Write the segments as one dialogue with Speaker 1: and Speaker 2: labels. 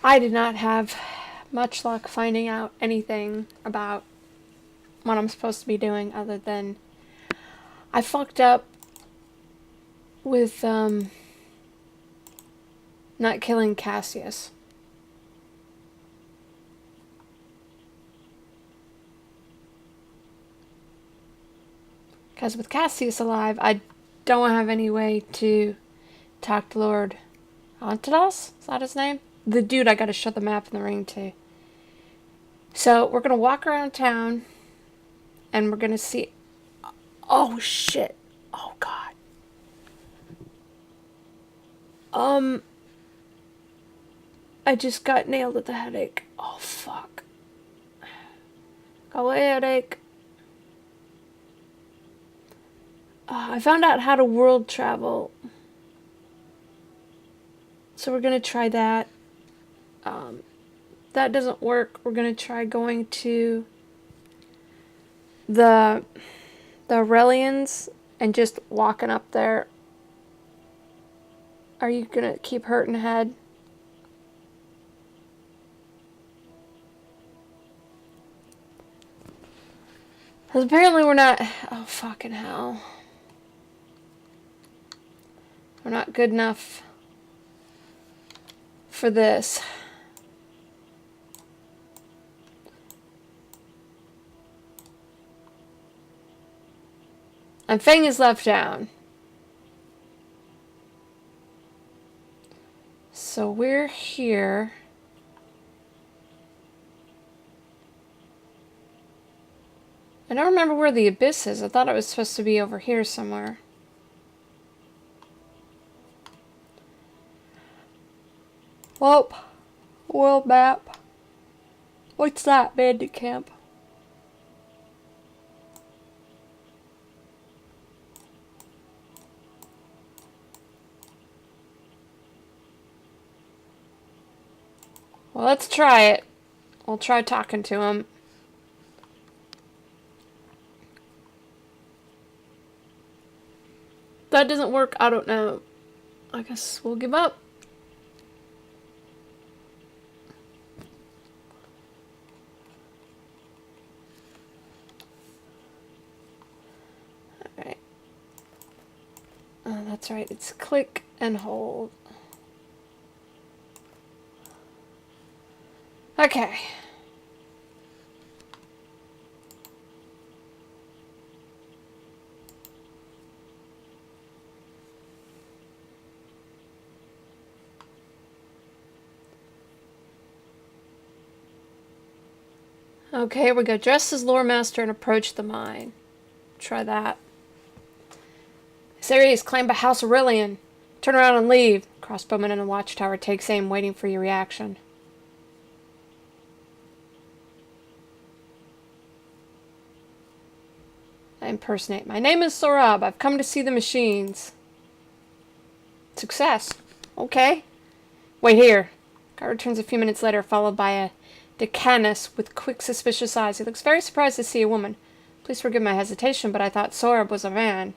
Speaker 1: I did not have much luck finding out anything about what I'm supposed to be doing other than I fucked up with not killing Cassius. Because with Cassius alive, I don't have any way to talk to Lord Antidos? Is that his name? The dude I gotta show the map in the ring to. So we're gonna walk around town and we're gonna see. Oh shit. Oh god. I just got nailed with a headache. Oh fuck. Got a headache. I found out how to world travel. So we're gonna try that. That doesn't work. We're gonna try going to the Aurelians and just walking up there. Are you gonna keep hurting head? Because apparently we're not... Oh, fucking hell. We're not good enough for this. And Fang is left down. So we're here. I don't remember where the abyss is. I thought it was supposed to be over here somewhere. Whoop. World map. What's that, bandit camp? Well, let's try it. We'll try talking to him. If that doesn't work, I don't know. I guess we'll give up. Alright. Oh, that's right. It's click and hold. Okay. Okay, here we go. Dress as Lore Master and approach the mine. Try that. This area is claimed by House Aurelian. Turn around and leave. Crossbowman in the watchtower takes aim, waiting for your reaction. I impersonate. My name is Sorab. I've come to see the machines. Success. Okay. Wait here. Guy returns a few minutes later, followed by a Decanus with quick, suspicious eyes. He looks very surprised to see a woman. Please forgive my hesitation, but I thought Sorab was a man.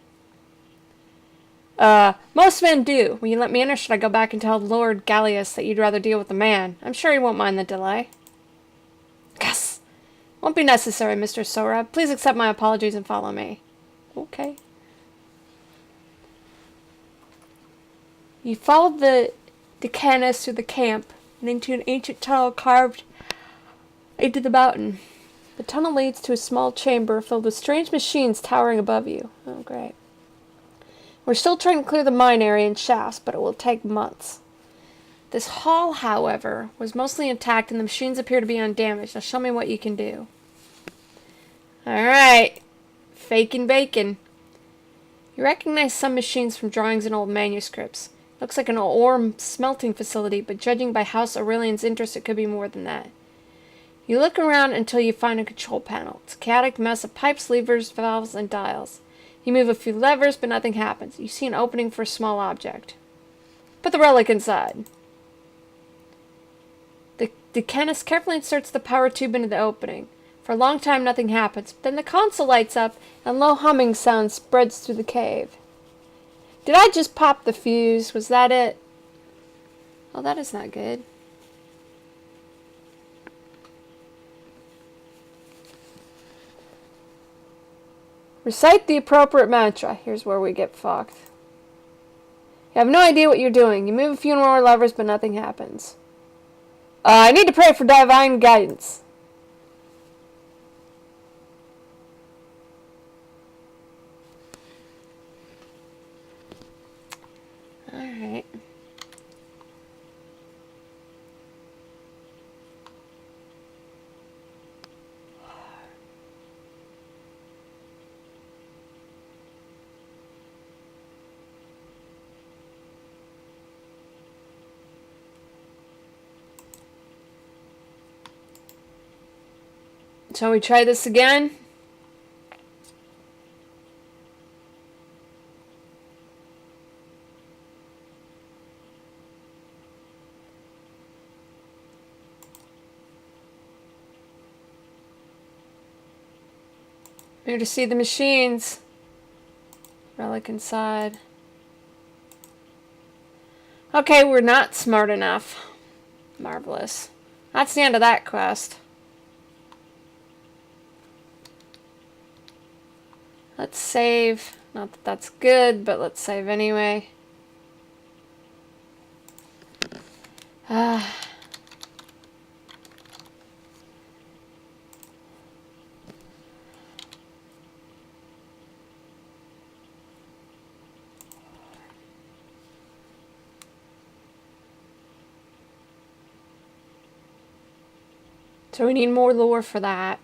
Speaker 1: Most men do. Will you let me in, or should I go back and tell Lord Gallius that you'd rather deal with a man? I'm sure he won't mind the delay. Yes. Won't be necessary, Mr. Sorab. Please accept my apologies and follow me. Okay. You followed the Decanus through the camp and into an ancient tunnel carved into the mountain. The tunnel leads to a small chamber filled with strange machines towering above you. Oh, great. We're still trying to clear the mine area and shafts, but it will take months. This hall, however, was mostly intact and the machines appear to be undamaged. Now show me what you can do. Alright. Fakin' bacon. You recognize some machines from drawings and old manuscripts. Looks like an ore smelting facility, but judging by House Aurelian's interest, it could be more than that. You look around until you find a control panel. It's a chaotic mess of pipes, levers, valves, and dials. You move a few levers, but nothing happens. You see an opening for a small object. Put the relic inside. The chemist carefully inserts the power tube into the opening. For a long time, nothing happens. Then the console lights up, and low humming sound spreads through the cave. Did I just pop the fuse? Was that it? Oh, that is not good. Recite the appropriate mantra. Here's where we get fucked. You have no idea what you're doing. You move a few more levers, but nothing happens. I need to pray for divine guidance. Alright. Shall we try this again? Here to see the machines. Relic inside. Okay, we're not smart enough. Marvelous. That's the end of that quest. Let's save. Not that that's good, but let's save anyway. So we need more lore for that.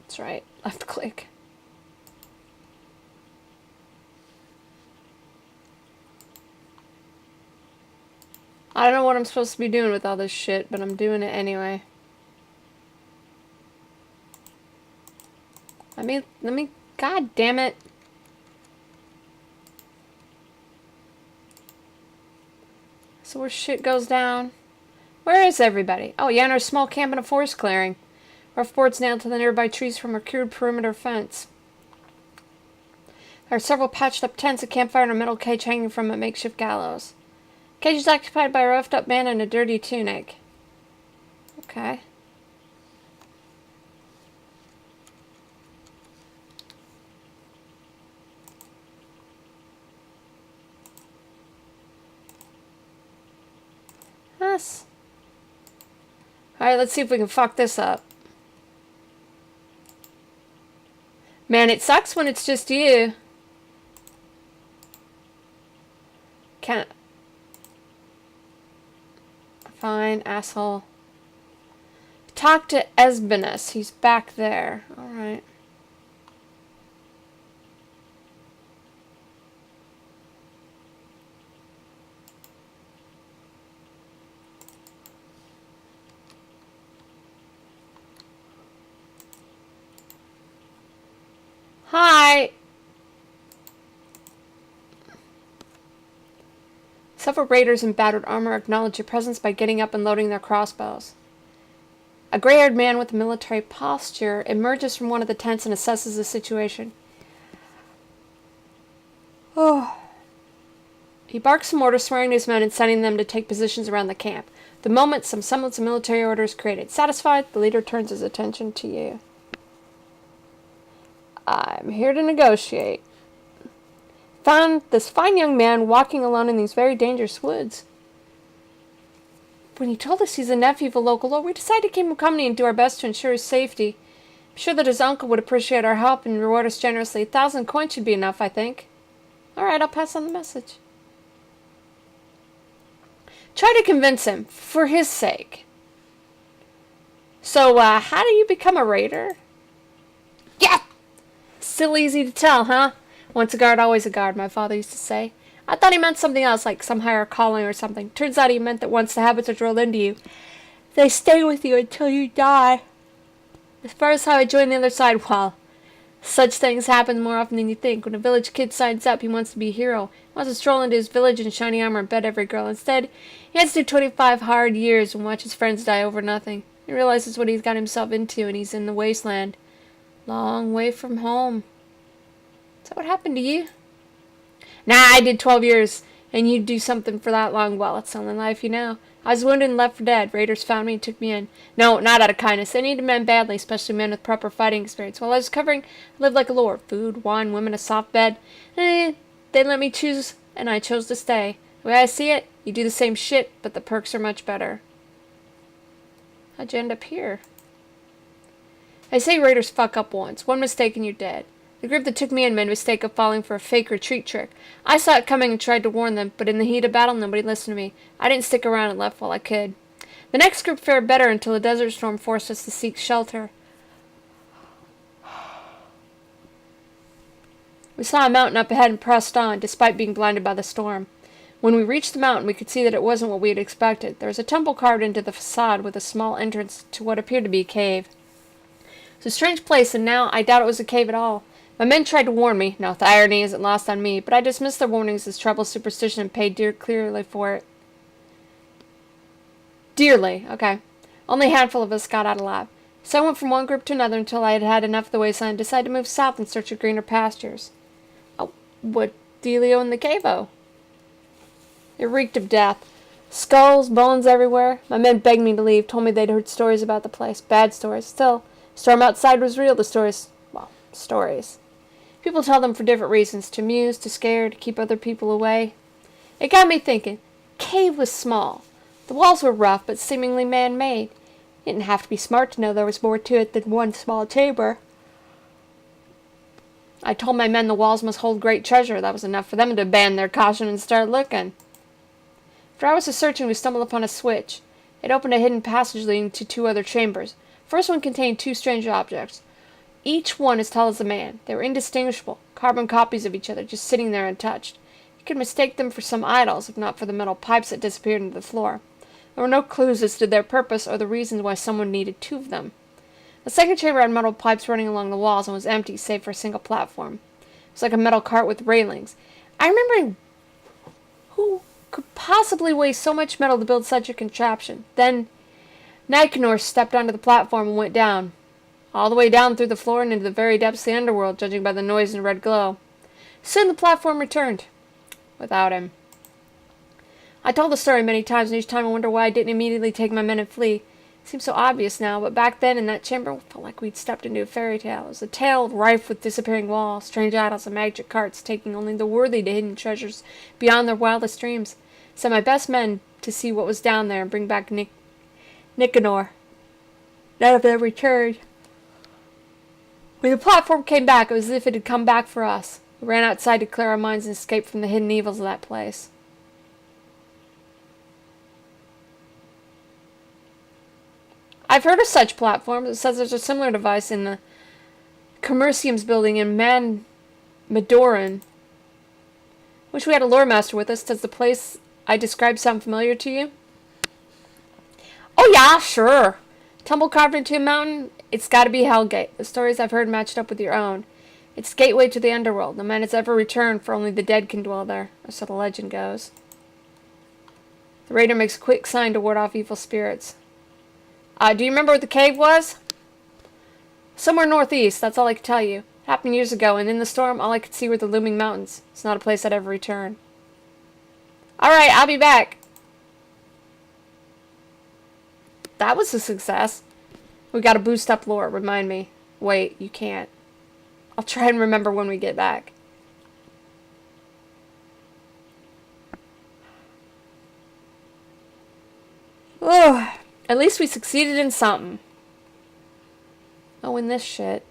Speaker 1: That's right. Left click. I don't know what I'm supposed to be doing with all this shit, but I'm doing it anyway. Let me, god damn it. So where shit goes down. Where is everybody? Oh, yeah, in our small camp in a forest clearing. Rough boards nailed to the nearby trees from our crude perimeter fence. There are several patched up tents, a campfire, and a metal cage hanging from a makeshift gallows. Cage is occupied by a roughed up man in a dirty tunic. Okay. Yes. Alright, let's see if we can fuck this up. Man, it sucks when it's just you. Can't. Fine, asshole. Talk to Esbenus. He's back there. Alright. Hi! Several raiders in battered armor acknowledge your presence by getting up and loading their crossbows. A gray-haired man with a military posture emerges from one of the tents and assesses the situation. Oh. He barks some orders, swearing to his men and sending them to take positions around the camp. The moment some semblance of military order is created. Satisfied, the leader turns his attention to you. I'm here to negotiate. Found this fine young man walking alone in these very dangerous woods. When he told us he's a nephew of a local lord, we decided to keep him company and do our best to ensure his safety. I'm sure that his uncle would appreciate our help and reward us generously. 1,000 coins should be enough, I think. Alright, I'll pass on the message. Try to convince him, for his sake. So, how do you become a raider? Yeah! Still easy to tell, huh? Once a guard, always a guard, my father used to say. I thought he meant something else, like some higher calling or something. Turns out he meant that once the habits are drilled into you, they stay with you until you die. As far as how I joined the other side, well, such things happen more often than you think. When a village kid signs up, he wants to be a hero. He wants to stroll into his village in shiny armor and bet every girl. Instead, he has to do 25 hard years and watch his friends die over nothing. He realizes what he's got himself into, and he's in the wasteland. Long way from home. Is that what happened to you? Nah, I did 12 years, and you do something for that long. Well, it's the only life you know. I was wounded and left for dead. Raiders found me and took me in. No, not out of kindness. They needed men badly, especially men with proper fighting experience. While I was recovering, I lived like a lord. Food, wine, women, a soft bed. They let me choose, and I chose to stay. The way I see it, you do the same shit, but the perks are much better. How'd you end up here? They say raiders fuck up once. One mistake and you're dead. The group that took me in made a mistake of falling for a fake retreat trick. I saw it coming and tried to warn them, but in the heat of battle, nobody listened to me. I didn't stick around and left while I could. The next group fared better until a desert storm forced us to seek shelter. We saw a mountain up ahead and pressed on, despite being blinded by the storm. When we reached the mountain, we could see that it wasn't what we had expected. There was a temple carved into the facade with a small entrance to what appeared to be a cave. It was a strange place, and now I doubt it was a cave at all. My men tried to warn me. No, the irony isn't lost on me, but I dismissed their warnings as trouble superstition and paid dearly for it. Dearly, okay. Only a handful of us got out alive. So I went from one group to another until I had had enough of the wasteland and decided to move south in search of greener pastures. Oh, what dealio in the cave-o? It reeked of death. Skulls, bones everywhere. My men begged me to leave, told me they'd heard stories about the place. Bad stories. Still, the storm outside was real. The stories, well, stories. People tell them for different reasons. To amuse, to scare, to keep other people away. It got me thinking. Cave was small. The walls were rough, but seemingly man-made. You didn't have to be smart to know there was more to it than one small chamber. I told my men the walls must hold great treasure. That was enough for them to abandon their caution and start looking. After hours of searching, we stumbled upon a switch. It opened a hidden passage leading to two other chambers. The first one contained two strange objects. Each one as tall as a man. They were indistinguishable, carbon copies of each other, just sitting there untouched. You could mistake them for some idols, if not for the metal pipes that disappeared into the floor. There were no clues as to their purpose or the reasons why someone needed two of them. The second chamber had metal pipes running along the walls and was empty, save for a single platform. It was like a metal cart with railings. I remember who could possibly waste so much metal to build such a contraption. Then Nicanor stepped onto the platform and went down. All the way down through the floor and into the very depths of the underworld, judging by the noise and red glow. Soon the platform returned. Without him. I told the story many times, and each time I wonder why I didn't immediately take my men and flee. It seems so obvious now, but back then in that chamber, it felt like we'd stepped into a fairy tale. It was a tale rife with disappearing walls, strange idols, and magic carts, taking only the worthy to hidden treasures beyond their wildest dreams. I sent my best men to see what was down there and bring back Nicanor. None of them returned. When the platform came back, it was as if it had come back for us. We ran outside to clear our minds and escape from the hidden evils of that place. I've heard of such platforms. It says there's a similar device in the Commercium's building in Madoran. Wish we had a lore master with us. Does the place I described sound familiar to you? Oh yeah, sure. Tumble carved into a mountain? It's got to be Hellgate. The stories I've heard matched up with your own. It's the gateway to the underworld. No man has ever returned, for only the dead can dwell there, or so the legend goes. The raider makes a quick sign to ward off evil spirits. Do you remember what the cave was? Somewhere northeast, that's all I can tell you. It happened years ago, and in the storm, all I could see were the looming mountains. It's not a place I'd ever return. Alright, I'll be back. That was a success. We gotta boost up lore, remind me. Wait, you can't. I'll try and remember when we get back. Ugh. At least we succeeded in something. Oh, in this shit.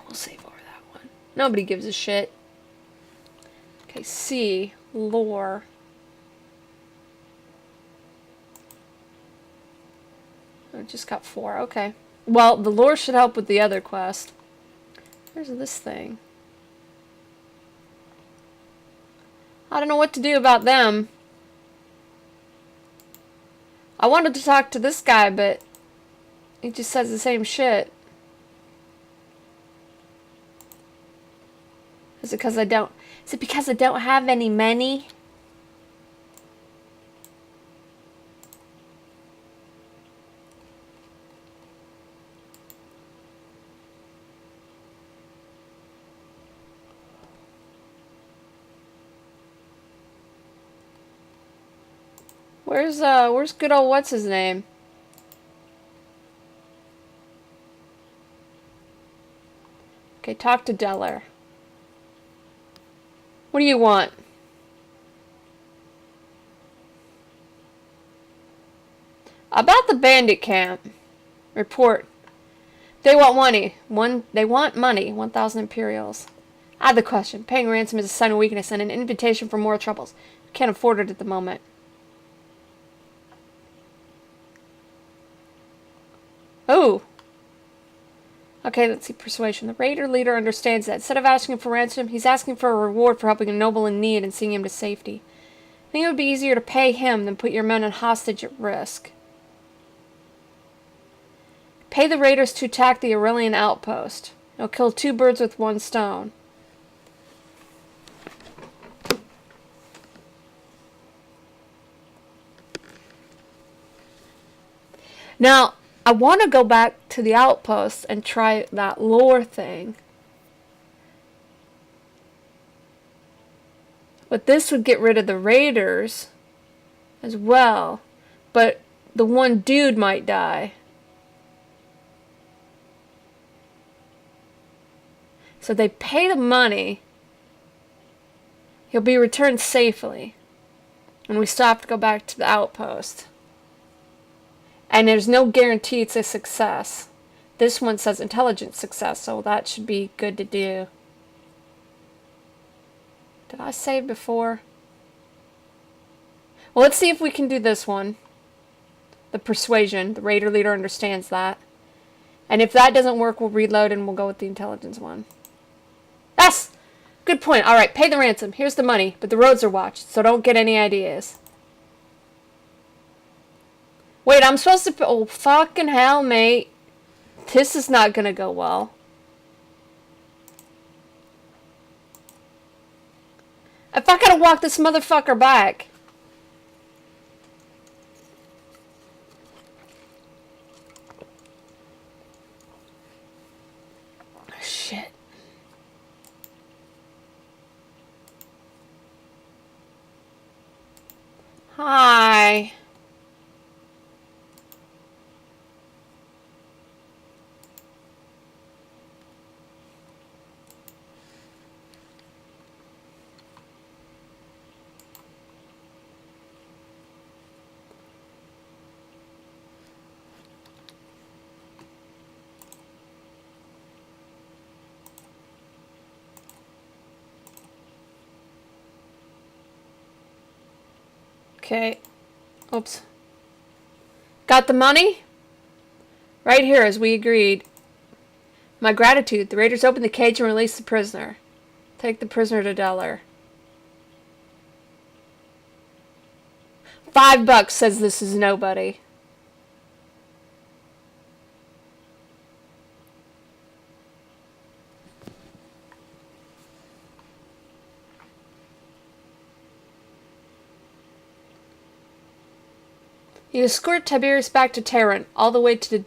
Speaker 1: We'll save over that one. Nobody gives a shit. Okay, C. Lore. I just got 4. Okay. Well, the lore should help with the other quest. Where's this thing? I don't know what to do about them. I wanted to talk to this guy, but He just says the same shit. Is it because I don't... Is it because I don't have any money? Where's good old what's his name? Okay, talk to Deller. What do you want? About the bandit camp. Report. They want money. They want money. 1,000 Imperials. I have the question. Paying ransom is a sign of weakness and an invitation for more troubles. Can't afford it at the moment. Oh. Okay, let's see. Persuasion. The raider leader understands that. Instead of asking for ransom, he's asking for a reward for helping a noble in need and seeing him to safety. I think it would be easier to pay him than put your men on hostage at risk. Pay the raiders to attack the Aurelian outpost. It'll kill 2 birds with 1 stone. Now, I want to go back to the outpost and try that lore thing. But this would get rid of the raiders as well. But the one dude might die. So they pay the money. He'll be returned safely. And we still have to go back to the outpost. And there's no guarantee it's a success. This one says intelligent success, so that should be good to do. Did I save before? Well, let's see if we can do this one. The persuasion. The raider leader understands that. And if that doesn't work, we'll reload and we'll go with the intelligence one. Yes! Good point. Alright, pay the ransom. Here's the money, but the roads are watched, so don't get any ideas. Wait, I'm supposed to... Oh, fucking hell, mate. This is not gonna go well. If I gotta walk this motherfucker back... Shit. Hi. Okay. Oops. Got the money? Right here, as we agreed. My gratitude. The raiders open the cage and release the prisoner. Take the prisoner to Deller. $5 says this is nobody. You escort Tiberius back to Terran, all the way to the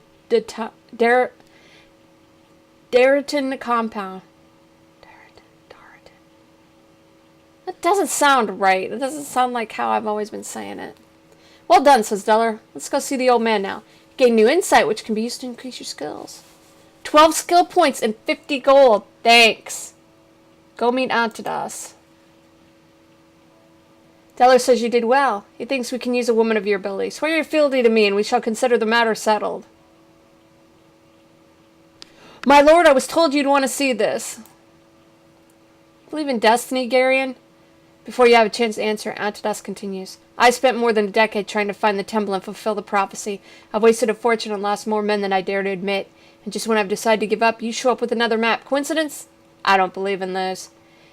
Speaker 1: Dariton compound. Dariton. That doesn't sound right. It doesn't sound like how I've always been saying it. Well done, says Deller. Let's go see the old man now. Gain new insight, which can be used to increase your skills. 12 skill points and 50 gold. Thanks. Go meet Antidas. Deller says you did well. He thinks we can use a woman of your ability. Swear your fealty to me, and we shall consider the matter settled. My lord, I was told you'd want to see this. Believe in destiny, Garion? Before you have a chance to answer, Antidas continues. I spent more than a decade trying to find the temple and fulfill the prophecy. I've wasted a fortune and lost more men than I dare to admit. And just when I've decided to give up, you show up with another map. Coincidence? I don't believe in those.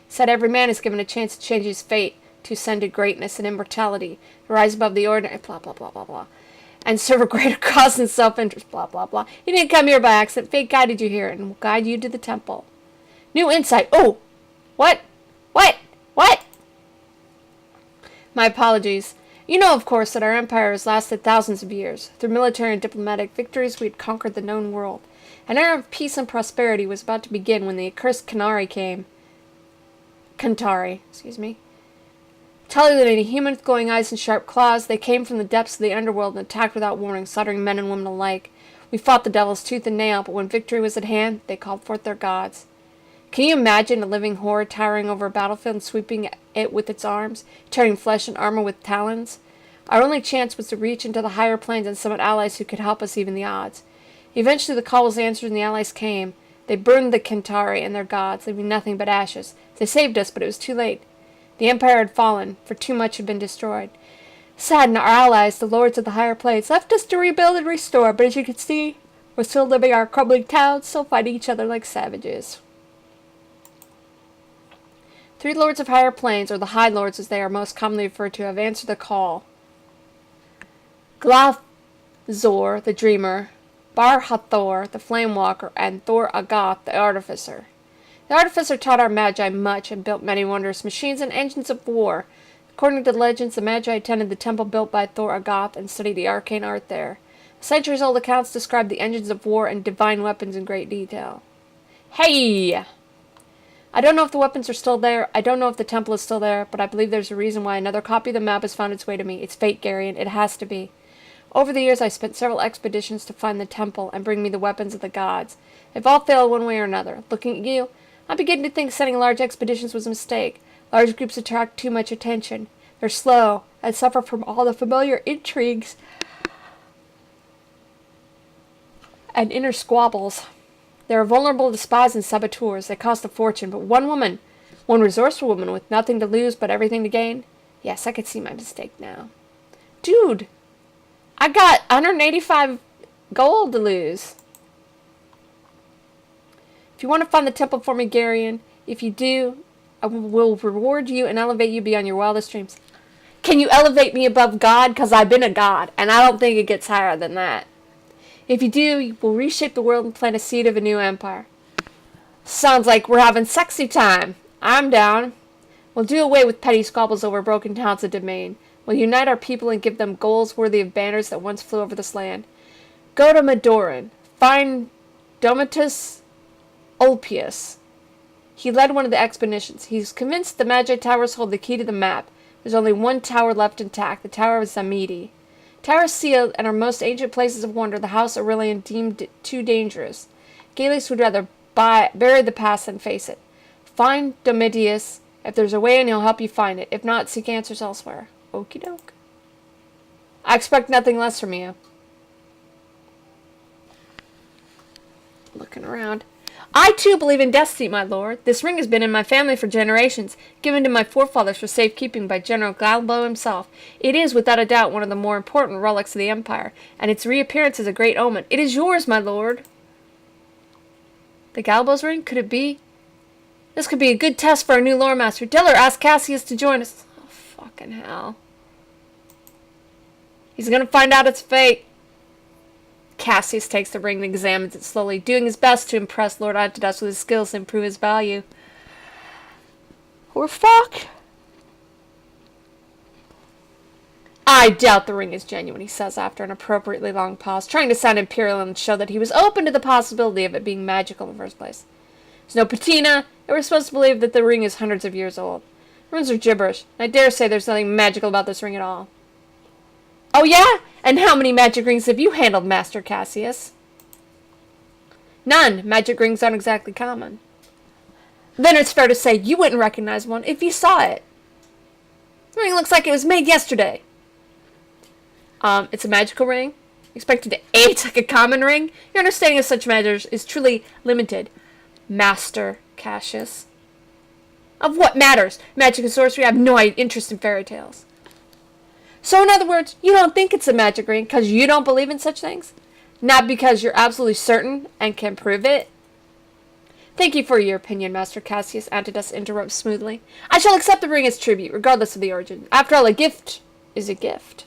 Speaker 1: Said every man is given a chance to change his fate, to ascend to greatness and immortality, to rise above the ordinary, blah, blah, blah, blah, blah. and serve a greater cause than self-interest, blah, blah, blah. You didn't come here by accident. Fate guided you here and will guide you to the temple. New insight. Oh! What? What? What? My apologies. You know, of course, that our empire has lasted thousands of years. Through military and diplomatic victories, we had conquered the known world. An era of peace and prosperity was about to begin when the accursed Kantari came. Kantari, excuse me. Taller than any human with glowing eyes and sharp claws, they came from the depths of the underworld and attacked without warning, slaughtering men and women alike. We fought the devils tooth and nail, but when victory was at hand, they called forth their gods. Can you imagine a living horror towering over a battlefield and sweeping it with its arms, tearing flesh and armor with talons? Our only chance was to reach into the higher planes and summon allies who could help us even the odds. Eventually the call was answered and the allies came. They burned the Kantari and their gods, leaving nothing but ashes. They saved us, but it was too late. The empire had fallen, for too much had been destroyed. Saddened, our allies, the lords of the higher planes, left us to rebuild and restore, but as you can see, we're still living our crumbling towns, still fighting each other like savages. 3 lords of higher planes, or the High Lords as they are most commonly referred to, have answered the call. Glafzor, the Dreamer, Bar-Hathor, the Flame Walker, and Thor-Agath, the Artificer. The Artificer taught our Magi much and built many wondrous machines and engines of war. According to the legends, the Magi attended the temple built by Thor-Agath and studied the arcane art there. Centuries-old accounts describe the engines of war and divine weapons in great detail. Hey! I don't know if the weapons are still there, I don't know if the temple is still there, but I believe there's a reason why another copy of the map has found its way to me. It's fate, Garion. It has to be. Over the years, I spent several expeditions to find the temple and bring me the weapons of the gods. They've all failed one way or another. Looking at you, I'm beginning to think sending large expeditions was a mistake. Large groups attract too much attention. They're slow and suffer from all the familiar intrigues and inner squabbles. They are vulnerable to spies and saboteurs. They cost a fortune, but one resourceful woman with nothing to lose but everything to gain. Yes, I can see my mistake now. Dude, I got 185 gold to lose. If you want to find the temple for me, Garion, if you do, I will reward you and elevate you beyond your wildest dreams. Can you elevate me above God? Because I've been a god, and I don't think it gets higher than that. If you do, you will reshape the world and plant a seed of a new empire. Sounds like we're having sexy time. I'm down. We'll do away with petty squabbles over broken towns of domain. We'll unite our people and give them goals worthy of banners that once flew over this land. Go to Madoran. Find Domitus Ulpius. He led one of the expeditions. He's convinced the Magi Towers hold the key to the map. There's only one tower left intact, the Tower of Zamidi. Towers sealed and our most ancient places of wonder, the House Aurelian deemed too dangerous. Galus would rather bury the past than face it. Find Domitius. If there's a way in, he'll help you find it. If not, seek answers elsewhere. Okie doke. I expect nothing less from you. Looking around. I too believe in destiny, my lord. This ring has been in my family for generations, given to my forefathers for safekeeping by General Galbo himself. It is, without a doubt, one of the more important relics of the Empire, and its reappearance is a great omen. It is yours, my lord. The Galbo's ring? Could it be? This could be a good test for our new lore master. Diller asked Cassius to join us. Oh, fucking hell. He's gonna find out its fate. Cassius takes the ring and examines it slowly, doing his best to impress Lord Antidus with his skills and improve his value. We're fucked. I doubt the ring is genuine, he says after an appropriately long pause, trying to sound imperial and show that he was open to the possibility of it being magical in the first place. There's no patina, and we're supposed to believe that the ring is hundreds of years old. Runes are gibberish, and I dare say there's nothing magical about this ring at all. Oh yeah? And how many magic rings have you handled, Master Cassius? None. Magic rings aren't exactly common. Then it's fair to say you wouldn't recognize one if you saw it. The ring looks like it was made yesterday. It's a magical ring. Expected to age like a common ring? Your understanding of such matters is truly limited, Master Cassius. Of what matters? Magic and sorcery have no interest in fairy tales. So in other words, you don't think it's a magic ring because you don't believe in such things? Not because you're absolutely certain and can prove it? Thank you for your opinion, Master Cassius, Antidus interrupts smoothly. I shall accept the ring as tribute, regardless of the origin. After all, a gift is a gift.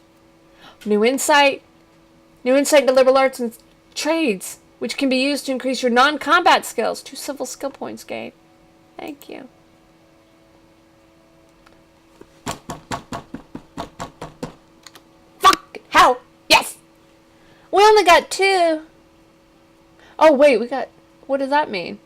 Speaker 1: New insight, New insight into liberal arts and trades, which can be used to increase your non-combat skills. 2 civil skill points gained. Thank you. Fuck! Hell! Yes! We only got 2. Oh, wait, we got... What does that mean?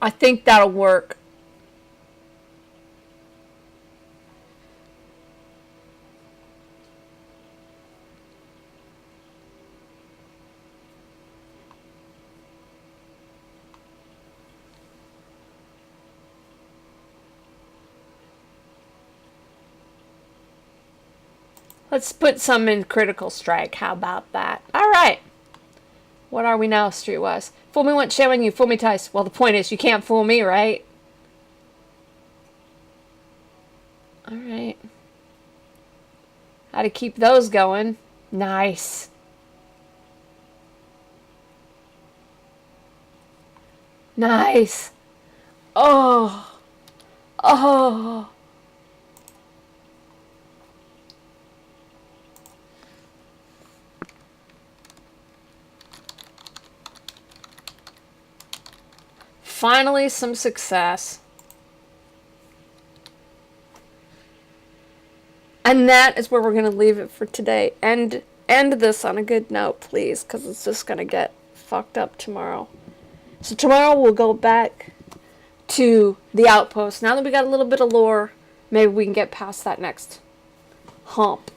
Speaker 1: I think that'll work. Let's put some in critical strike. How about that? Alright. What are we now, streetwise? Fool me once, shame you. Fool me twice. Well, the point is, you can't fool me, right? Alright. How to keep those going. Nice. Nice. Oh. Oh. Finally, some success. And that is where we're going to leave it for today. End this on a good note, please, because it's just going to get fucked up tomorrow. So tomorrow we'll go back to the outpost. Now that we got a little bit of lore, maybe we can get past that next hump.